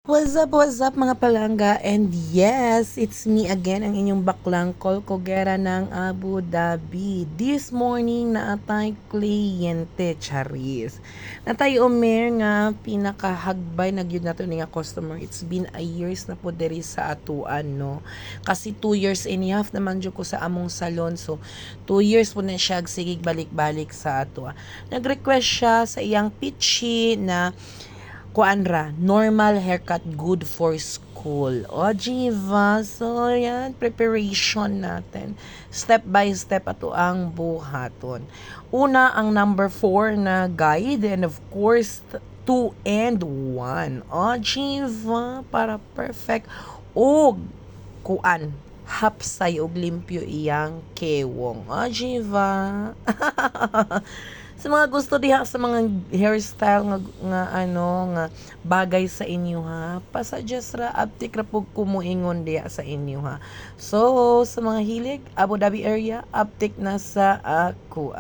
What's up mga palangga? And yes, it's me again, ang inyong baklang Kolkogera ng Abu Dhabi. This morning na atay kliyente, Charis. Na tayo umer nga pinakahagbay na gyud nato ni nga customer. It's been a years na po diri sa atuan, no? Kasi 2 years and a half naman jud ko sa among salon. So, 2 years po na siya sigig balik-balik sa atua. Nag-request siya sa iyang pitchy na kuan normal haircut good for school. O, Jiva. So, yan, preparation natin. Step by step ato ang buhaton. Una, ang number 4 na guide. And of course, 2 and 1. O, Jiva. Para perfect. O, kuan. Hapsay og limpyo iyang kewong. O, Jiva. Sa mga gusto diha sa mga hairstyle nga bagay sa inyo ha, pa-suggest ra aptik ra pug kumuingon diha sa inyo ha. So sa mga hilig Abu Dhabi area, aptik na sa ako.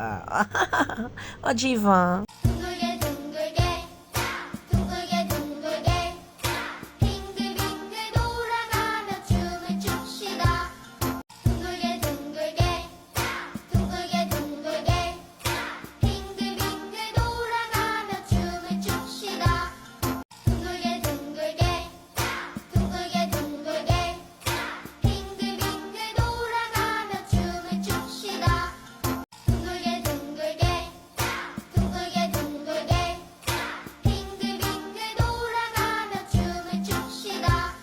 O Jiva. 둥글게 둥글게 둥글게 둥글게 빙글빙글 돌아가며 춤을 춥시다. 둥글게 둥글게 둥글게 둥글게 빙글빙글 돌아가며 춤을 춥시다. 둥글게 둥글게 둥글게 둥글게 빙글빙글 돌아가며 춤을 춥시다. 둥글게 둥글게 둥글게 둥글게 빙글빙글 돌아가며 춤을 춥시다.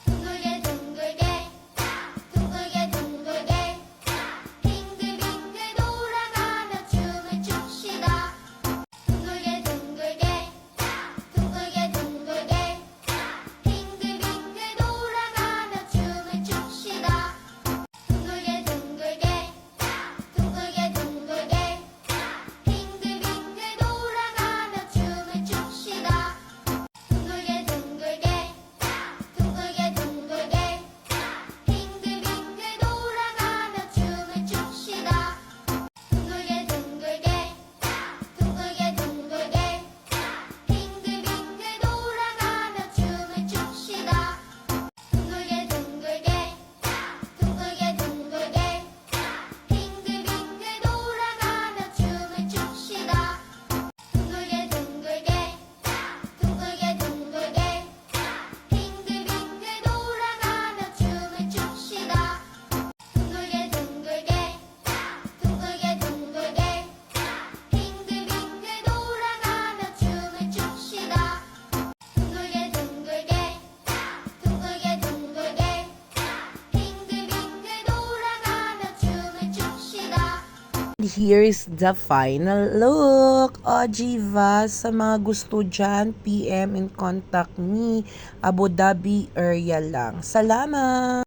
둥글게 둥글게 둥글게 둥글게 빙글빙글 돌아가며 춤을 춥시다. 둥글게 둥글게 둥글게 둥글게 빙글빙글 돌아가며 춤을 춥시다. 둥글게 둥글게 둥글게 둥글게 빙글빙글 돌아가며 춤을 춥시다. 둥글게 둥글게 둥글게 둥글게 빙글빙글 돌아가며 춤을 춥시다. 둥글게 둥글게 둥글게 둥글게 빙글빙글 돌아가며 춤을 춥시다. 둥글게 둥글게 둥글게 둥글게 빙글빙글 돌아가며 춤을 춥시다. 둥글게 둥글게 둥글게 둥글게 빙글빙글 돌아가며 춤을 춥시다. 둥글게 둥글게 둥글게 둥글게 빙글빙글 돌아가며 춤을 춥시다. 둥글게 둥글게 둥글게 둥글게 빙글빙글 돌아가며 춤을 춥시다. Here's the final look. O, Jiva, sa mga gusto dyan, PM and contact me. Abu Dhabi area lang. Salamat!